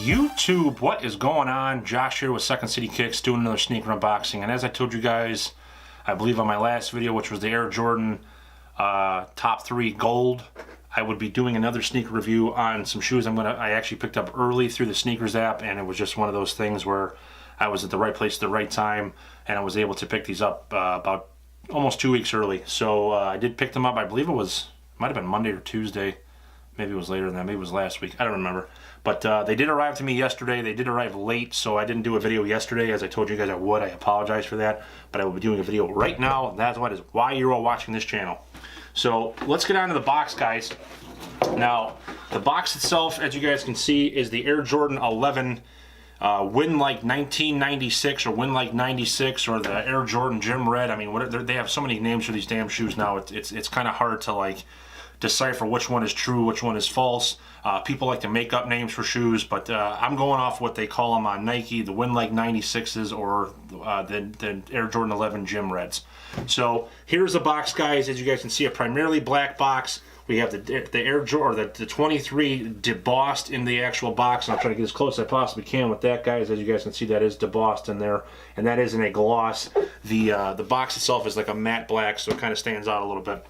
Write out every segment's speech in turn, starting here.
YouTube, what is going on? Josh here with Second City Kicks doing another sneaker unboxing. And as I told you guys, I believe on my last video, which was the Air Jordan Top 3 Gold, I would be doing another sneaker review on some shoes I actually picked up early through the SNKRS app, and it was just one of those things where I was at the right place at the right time, and I was able to pick these up about almost 2 weeks early. So I did pick them up. I believe might have been Monday or Tuesday. Maybe it was later than that. Maybe it was last week. I don't remember. But they did arrive to me yesterday. They did arrive late, so I didn't do a video yesterday as I told you guys I would. I apologize for that. But I will be doing a video right now. That's why you're all watching this channel. So let's get on to the box, guys. Now, the box itself, as you guys can see, is the Air Jordan 11 Win Like 1996 or Win Like 96 or the Air Jordan Gym Red. I mean, they have so many names for these damn shoes now. It's kind of hard to like decipher which one is true, which one is false. People like to make up names for shoes, but I'm going off what they call them on Nike, the Win Like 96s or the Air Jordan 11 Gym Reds. So here's the box, guys. As you guys can see, a primarily black box. We have the Air Jordan, the 23 debossed in the actual box. And I'll try to get as close as I possibly can with that, guys. As you guys can see, that is debossed in there, and that is in a gloss. The box itself is like a matte black, so it kind of stands out a little bit.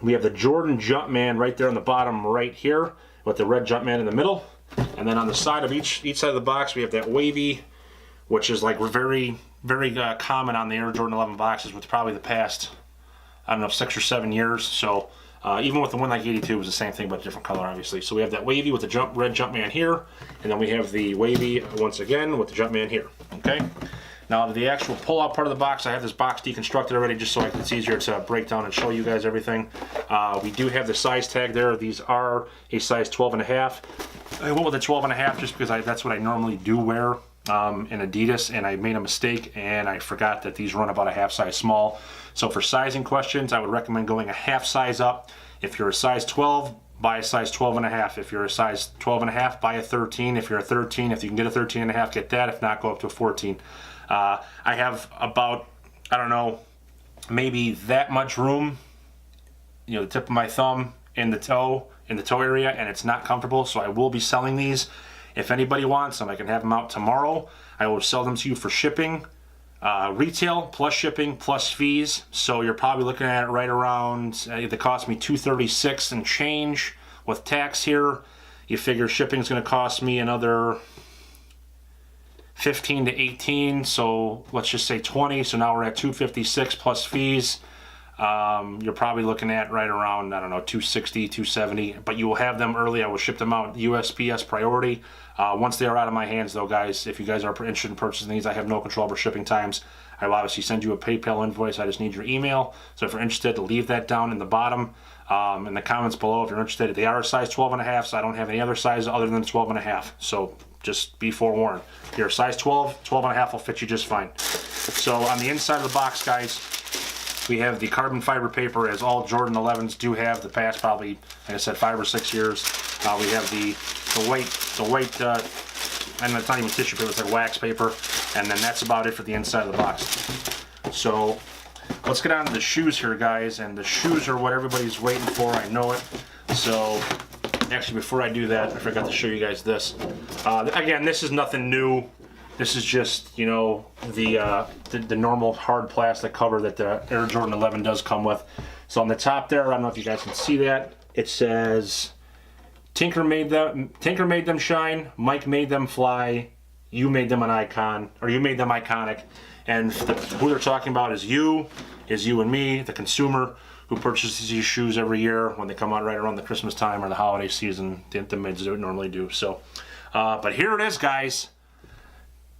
We have the Jordan Jumpman right there on the bottom right here with the red Jumpman in the middle. And then on the side of each side of the box, we have that wavy, which is like very, very common on the Air Jordan 11 boxes with probably the past, I don't know, 6 or 7 years. So even with the Win Like 82, it was the same thing, but different color, obviously. So we have that wavy with the red Jumpman here, and then we have the wavy once again with the Jumpman here, okay? Now, the actual pull-out part of the box, I have this box deconstructed already just so it's easier to break down and show you guys everything. We do have the size tag there. These are a size 12.5. I went with a 12.5 just because that's what I normally do wear in Adidas, and I made a mistake and I forgot that these run about a half size small. So for sizing questions, I would recommend going a half size up. If you're a size 12, buy a size 12.5. If you're a size 12.5, buy a 13. If you're a 13, if you can get a 13.5, get that. If not, go up to a 14. I have about, I don't know, maybe that much room, you know, the tip of my thumb in the toe area, and it's not comfortable, so I will be selling these. If anybody wants them, I can have them out tomorrow. I will sell them to you for shipping, retail plus shipping plus fees. So you're probably looking at it right around, they cost me $236 and change with tax here. You figure shipping is going to cost me another 15 to 18, so let's just say 20. So now we're at 256 plus fees. You're probably looking at right around, I don't know, 260, 270, but you will have them early. I will ship them out USPS priority. Once they are out of my hands, though, guys, if you guys are interested in purchasing these, I have no control over shipping times. I will obviously send you a PayPal invoice. I just need your email. So if you're interested, leave that down in the bottom in the comments below if you're interested. They are a size 12.5, so I don't have any other size other than 12.5. So just be forewarned. If you're a size 12, 12.5 will fit you just fine. So on the inside of the box, guys, we have the carbon fiber paper, as all Jordan 11s do have the past probably, like I said, 5 or 6 years. We have the white, and it's not even tissue paper, it's like wax paper, and then that's about it for the inside of the box. So let's get on to the shoes here, guys, and the shoes are what everybody's waiting for, I know it. So actually, before I do that, I forgot to show you guys this. Again, this is nothing new. This is just, you know, the normal hard plastic cover that the Air Jordan 11 does come with. So on the top there, I don't know if you guys can see that, it says, Tinker made them shine, Mike made them fly, you made them an icon, or you made them iconic. And who they're talking about is you and me, the consumer, who purchases these shoes every year when they come out right around the Christmas time or the holiday season, the mids normally do. So, but here it is, guys.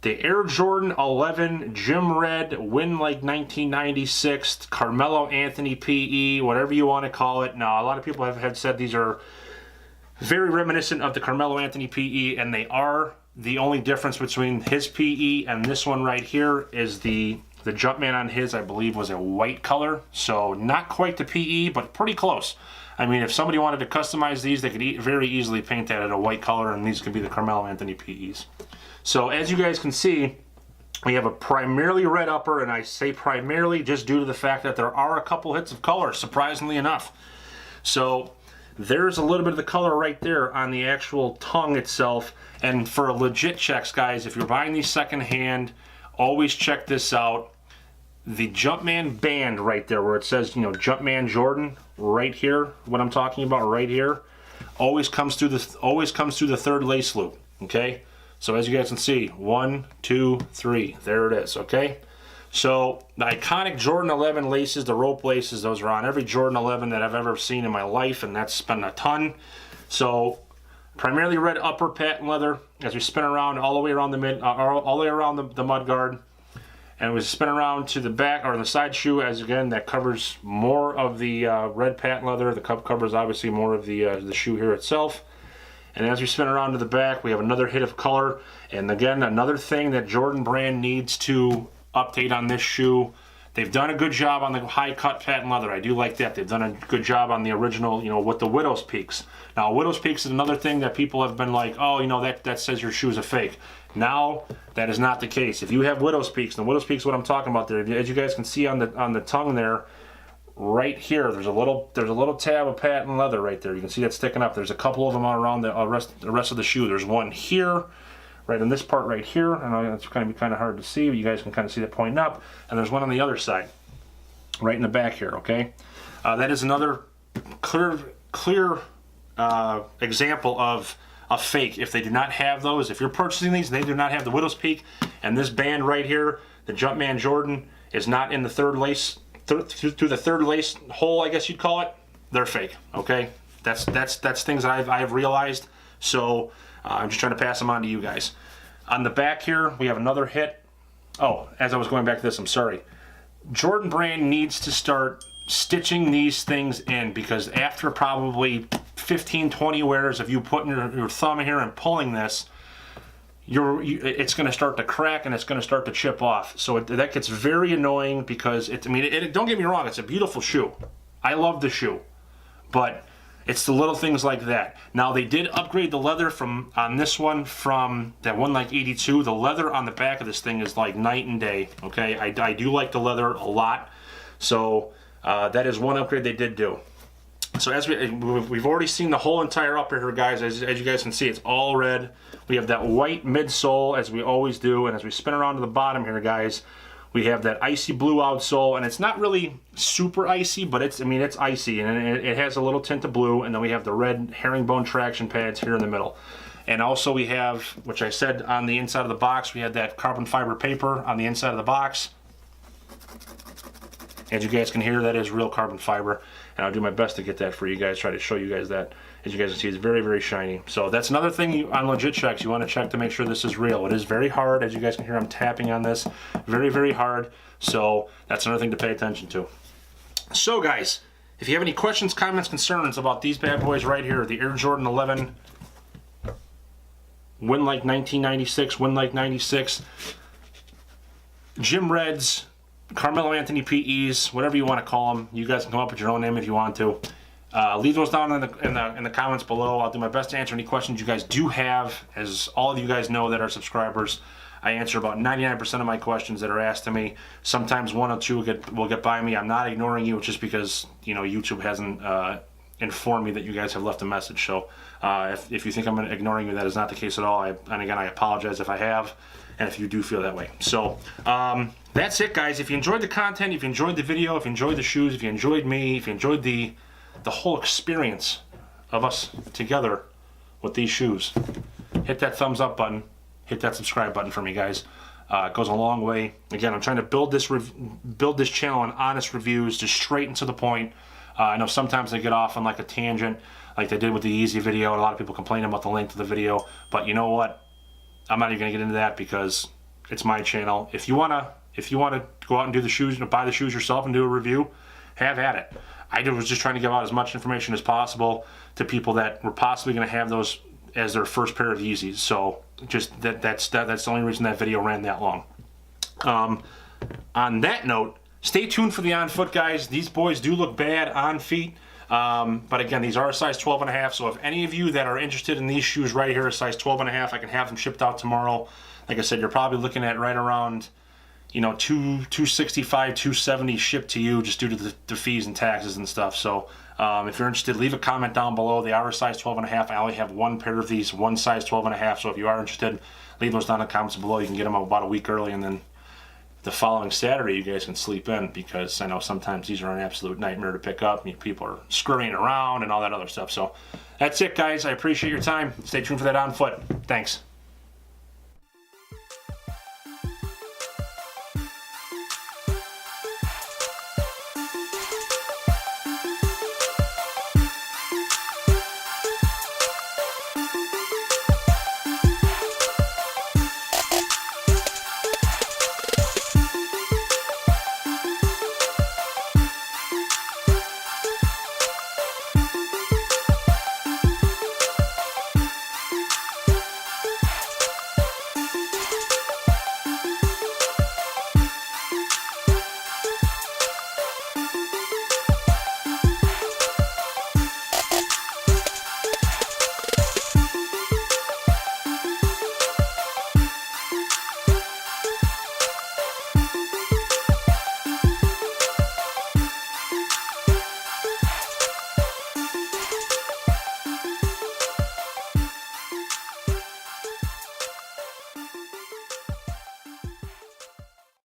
The Air Jordan 11 Gym Red Win Like 1996 Carmelo Anthony PE, whatever you want to call it. Now, a lot of people have said these are very reminiscent of the Carmelo Anthony PE, and they are. The only difference between his PE and this one right here is the Jumpman on his, I believe, was a white color. So not quite the PE, but pretty close. I mean, if somebody wanted to customize these, they could very easily paint that at a white color, and these could be the Carmelo Anthony PEs. So as you guys can see, we have a primarily red upper, and I say primarily just due to the fact that there are a couple hits of color, surprisingly enough. So there's a little bit of the color right there on the actual tongue itself. And for legit checks, guys, if you're buying these secondhand, always check this out. The Jumpman band right there where it says, you know, Jumpman Jordan right here, what I'm talking about right here, always comes through the third lace loop, okay? So as you guys can see, 1, 2, 3, there it is, okay? So the iconic Jordan 11 laces, the rope laces, those are on every Jordan 11 that I've ever seen in my life, and that's been a ton. So primarily red upper patent leather as we spin around all the way around all the way around the mud guard, and we spin around to the back or the side shoe, as again that covers more of the red patent leather. The cup covers obviously more of the shoe here itself. And as we spin around to the back, we have another hit of color. And again, another thing that Jordan Brand needs to update on this shoe. They've done a good job on the high cut patent leather. I do like that. They've done a good job on the original, you know, with the Widow's Peaks. Now, Widow's Peaks is another thing that people have been like, oh, you know, that says your shoe is a fake. Now, that is not the case. If you have Widow's Peaks, and Widow's Peaks is what I'm talking about there, as you guys can see on the tongue there, right here, there's a little tab of patent leather right there. You can see that sticking up. There's a couple of them all around the rest of the shoe. There's one here, right in this part right here. I know it's going to be kind of hard to see, but you guys can kind of see that pointing up. And there's one on the other side, right in the back here, okay? That is another clear example of a fake. If they do not have those, if you're purchasing these, they do not have the Widow's Peak, and this band right here, the Jumpman Jordan, is not in the third lace, through the third lace hole, I guess you'd call it, they're fake, okay? That's things that I've realized, so I'm just trying to pass them on to you guys. On the back here, we have another hit. Oh, as I was going back to this, I'm sorry. Jordan Brand needs to start stitching these things in, because after probably 15, 20 wears of you putting your thumb in here and pulling this, it's going to start to crack and it's going to start to chip off. So that gets very annoying because don't get me wrong, it's a beautiful shoe. I love the shoe, but it's the little things like that. Now they did upgrade the leather on this one from that one like 82. The leather on the back of this thing is like night and day. Okay, I do like the leather a lot. So that is one upgrade they did do. So as we've already seen the whole entire upper here, guys. As you guys can see, it's all red. We have that white midsole as we always do, and as we spin around to the bottom here, guys, we have that icy blue outsole, and it's not really super icy, but it's icy, and it has a little tint of blue. And then we have the red herringbone traction pads here in the middle. And also we have, which I said on the inside of the box, we had that carbon fiber paper on the inside of the box. As you guys can hear, that is real carbon fiber, and I'll do my best to get that for you guys, try to show you guys that. As you guys can see, it's very, very shiny. So that's another thing on legit checks, you want to check to make sure this is real. It is very hard. As you guys can hear, I'm tapping on this. Very, very hard. So that's another thing to pay attention to. So guys, if you have any questions, comments, concerns about these bad boys right here, the Air Jordan 11, Win Like 1996, Win Like 96, Jim Reds, Carmelo Anthony PEs, whatever you want to call them. You guys can come up with your own name if you want to. Leave those down in the comments below. I'll do my best to answer any questions you guys do have. As all of you guys know that are subscribers, I answer about 99% of my questions that are asked to me. Sometimes one or two will get by me. I'm not ignoring you just because, you know, YouTube hasn't informed me that you guys have left a message. So if you think I'm ignoring you, that is not the case at all. And again, I apologize if I have, and if you do feel that way. So that's it, guys. If you enjoyed the content, if you enjoyed the video, if you enjoyed the shoes, if you enjoyed me, if you enjoyed the whole experience of us together with these shoes, hit that thumbs up button, hit that subscribe button for me, guys. It goes a long way. Again, I'm trying to build this channel on honest reviews, just straight and to the point. I know sometimes I get off on like a tangent, like they did with the Easy video, and a lot of people complain about the length of the video. But you know what? I'm not even gonna get into that because it's my channel. If you wanna go out and do the shoes, buy the shoes yourself and do a review, have at it. I was just trying to give out as much information as possible to people that were possibly going to have those as their first pair of Yeezys. So just that's the only reason that video ran that long. On that note, stay tuned for the on foot, guys. These boys do look bad on feet. But again, these are a size 12.5. So if any of you that are interested in these shoes right here, a size 12.5, I can have them shipped out tomorrow. Like I said, you're probably looking at right around, you know, 265, 270 shipped to you just due to the fees and taxes and stuff. So if you're interested, leave a comment down below. They are a size 12.5. I only have one pair of these, one size 12.5. So if you are interested, leave those down in the comments below. You can get them about a week early, and then the following Saturday you guys can sleep in, because I know sometimes these are an absolute nightmare to pick up. People are scurrying around and all that other stuff. So that's it, guys. I appreciate your time. Stay tuned for that on foot. Thanks.